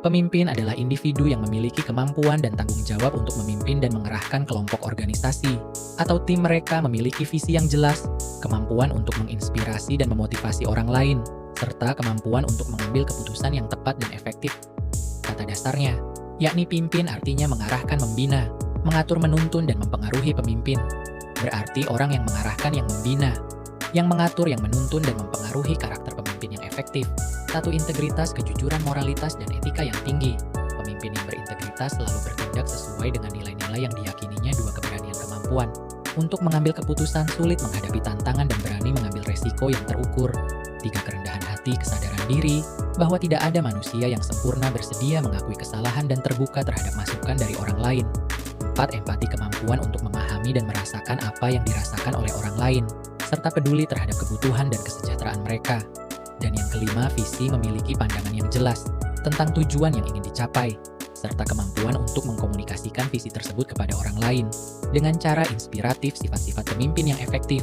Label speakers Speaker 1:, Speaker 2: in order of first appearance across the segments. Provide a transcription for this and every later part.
Speaker 1: Pemimpin adalah individu yang memiliki kemampuan dan tanggung jawab untuk memimpin dan mengerahkan kelompok organisasi atau tim. Mereka memiliki visi yang jelas, kemampuan untuk menginspirasi dan memotivasi orang lain, serta kemampuan untuk mengambil keputusan yang tepat dan efektif. Kata dasarnya, yakni pimpin artinya mengarahkan, membina, mengatur, menuntun, dan mempengaruhi. Pemimpin berarti orang yang mengarahkan, yang membina, yang mengatur, yang menuntun, dan mempengaruhi. Karakter pemimpin yang efektif: 1. Integritas, kejujuran, moralitas, dan etika yang tinggi. Pemimpin yang berintegritas selalu bertindak sesuai dengan nilai-nilai yang diyakininya. 2. Keberanian, kemampuan untuk mengambil keputusan sulit, menghadapi tantangan, dan berani mengambil resiko yang terukur. 3. Kerendahan hati, kesadaran diri bahwa tidak ada manusia yang sempurna, bersedia mengakui kesalahan dan terbuka terhadap masukan dari orang lain. 4. Empati, kemampuan untuk memahami dan merasakan apa yang dirasakan oleh orang lain, serta peduli terhadap kebutuhan dan kesejahteraan mereka. Dan yang kelima, visi, memiliki pandangan yang jelas tentang tujuan yang ingin dicapai, serta kemampuan untuk mengkomunikasikan visi tersebut kepada orang lain dengan cara inspiratif. Sifat-sifat pemimpin yang efektif: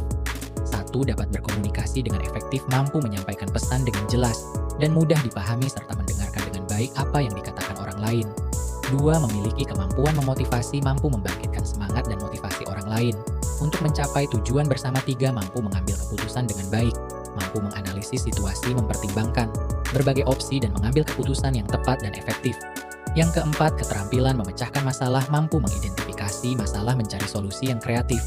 Speaker 1: 1. Dapat berkomunikasi dengan efektif, mampu menyampaikan pesan dengan jelas dan mudah dipahami, serta mendengarkan dengan baik apa yang dikatakan orang lain. 2. Memiliki kemampuan memotivasi, mampu membangkitkan semangat dan motivasi orang lain untuk mencapai tujuan bersama. 3. Mampu mengambil keputusan dengan baik, mampu menganalisis situasi, mempertimbangkan berbagai opsi, dan mengambil keputusan yang tepat dan efektif. Yang keempat, keterampilan memecahkan masalah, mampu mengidentifikasi masalah, mencari solusi yang kreatif,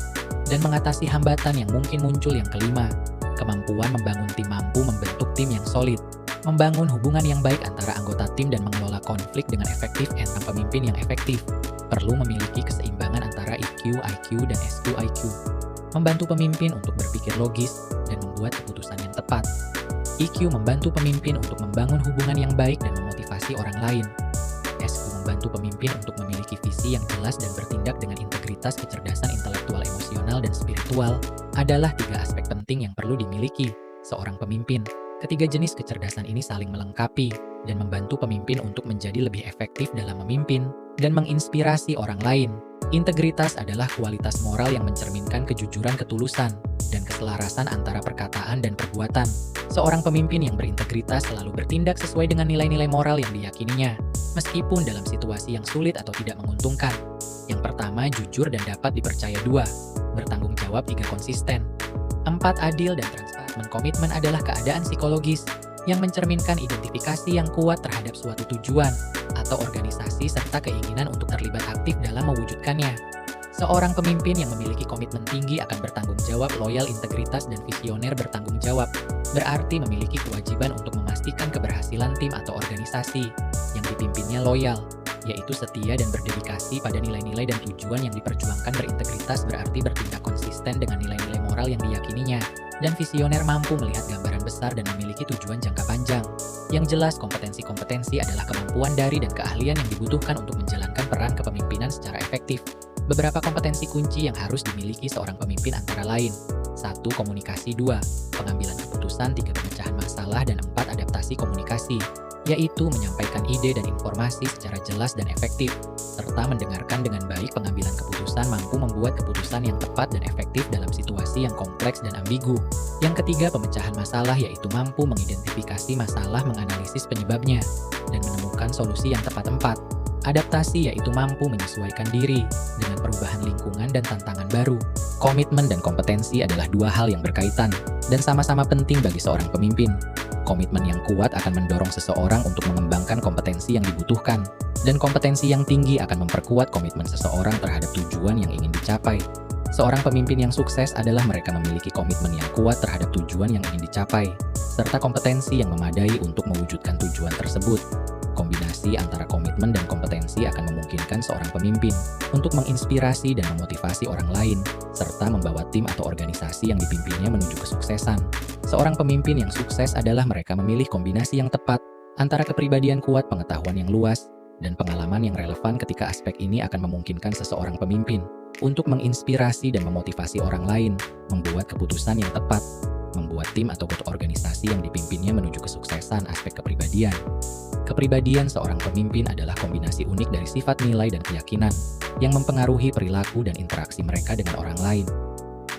Speaker 1: dan mengatasi hambatan yang mungkin muncul. Yang kelima, kemampuan membangun tim, mampu membentuk tim yang solid, membangun hubungan yang baik antara anggota tim, dan mengelola konflik dengan efektif. 6. Pemimpin yang efektif perlu memiliki keseimbangan antara EQ, IQ, dan SQ, IQ. Membantu pemimpin untuk berpikir logis dan membuat keputusan yang tepat. EQ membantu pemimpin untuk membangun hubungan yang baik dan memotivasi orang lain. SQ membantu pemimpin untuk memiliki visi yang jelas dan bertindak dengan integritas. Kecerdasan intelektual, emosional, dan spiritual adalah 3 aspek penting yang perlu dimiliki seorang pemimpin. Ketiga jenis kecerdasan ini saling melengkapi dan membantu pemimpin untuk menjadi lebih efektif dalam memimpin dan menginspirasi orang lain. Integritas adalah kualitas moral yang mencerminkan kejujuran, ketulusan, dan keselarasan antara perkataan dan perbuatan. Seorang pemimpin yang berintegritas selalu bertindak sesuai dengan nilai-nilai moral yang diyakininya, meskipun dalam situasi yang sulit atau tidak menguntungkan. Yang pertama, jujur dan dapat dipercaya. 2. Bertanggung jawab. 3. Konsisten. 4. Adil dan transparan. Komitmen adalah keadaan psikologis yang mencerminkan identifikasi yang kuat terhadap suatu tujuan atau organisasi, serta keinginan untuk terlibat aktif dalam mewujudkannya. Seorang pemimpin yang memiliki komitmen tinggi akan bertanggung jawab, loyal, integritas, dan visioner. Bertanggung jawab berarti memiliki kewajiban untuk memastikan keberhasilan tim atau organisasi yang dipimpinnya. Loyal yaitu setia dan berdedikasi pada nilai-nilai dan tujuan yang diperjuangkan. Berintegritas berarti bertindak konsisten dengan nilai-nilai moral yang diyakininya. Dan visioner mampu melihat gambaran besar dan memiliki tujuan jangka panjang. Yang jelas, kompetensi-kompetensi adalah kemampuan dari dan keahlian yang dibutuhkan untuk menjalankan peran kepemimpinan secara efektif. Beberapa kompetensi kunci yang harus dimiliki seorang pemimpin antara lain: 1. Komunikasi. 2. Pengambilan keputusan. 3. Pemecahan masalah. Dan 4. Adaptasi komunikasi, yaitu menyampaikan ide dan informasi secara jelas dan efektif, serta mendengarkan dengan baik. Pengambilan keputusan mampu membuat keputusan yang tepat dan efektif dalam situasi yang kompleks dan ambigu. Yang ketiga, pemecahan masalah, yaitu mampu mengidentifikasi masalah, menganalisis penyebabnya, dan menemukan solusi yang tepat. 4. Adaptasi, yaitu mampu menyesuaikan diri dengan perubahan lingkungan dan tantangan baru. Komitmen dan kompetensi adalah 2 hal yang berkaitan dan sama-sama penting bagi seorang pemimpin. Komitmen yang kuat akan mendorong seseorang untuk mengembangkan kompetensi yang dibutuhkan, dan kompetensi yang tinggi akan memperkuat komitmen seseorang terhadap tujuan yang ingin dicapai. Seorang pemimpin yang sukses adalah mereka memiliki komitmen yang kuat terhadap tujuan yang ingin dicapai, serta kompetensi yang memadai untuk mewujudkan tujuan tersebut. Kombinasi antara komitmen dan kompetensi akan memungkinkan seorang pemimpin untuk menginspirasi dan memotivasi orang lain, serta membawa tim atau organisasi yang dipimpinnya menuju kesuksesan. Seorang pemimpin yang sukses adalah mereka memilih kombinasi yang tepat antara kepribadian kuat, pengetahuan yang luas, dan pengalaman yang relevan. Ketika aspek ini akan memungkinkan seseorang pemimpin untuk menginspirasi dan memotivasi orang lain, membuat keputusan yang tepat, membuat tim atau organisasi yang dipimpinnya menuju kesuksesan. Aspek kepribadian. Kepribadian seorang pemimpin adalah kombinasi unik dari sifat, nilai, dan keyakinan yang mempengaruhi perilaku dan interaksi mereka dengan orang lain.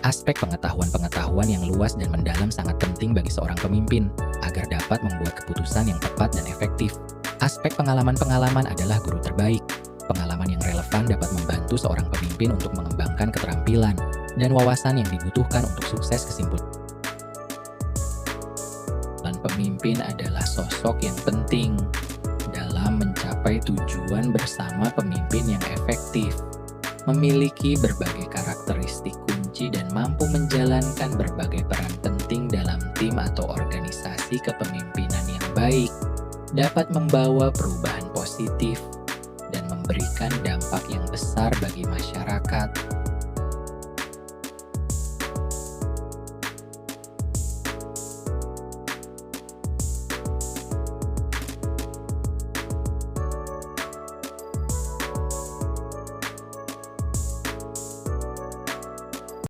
Speaker 1: Aspek pengetahuan yang luas dan mendalam sangat penting bagi seorang pemimpin agar dapat membuat keputusan yang tepat dan efektif. Aspek pengalaman-pengalaman adalah guru terbaik. Pengalaman yang relevan dapat membantu seorang pemimpin untuk mengembangkan keterampilan dan wawasan yang dibutuhkan untuk sukses kesimpulan. Pemimpin adalah sosok yang penting dalam mencapai tujuan bersama. Pemimpin yang efektif memiliki berbagai karakteristik kunci dan mampu menjalankan berbagai peran penting dalam tim atau organisasi. Kepemimpinan yang baik dapat membawa perubahan positif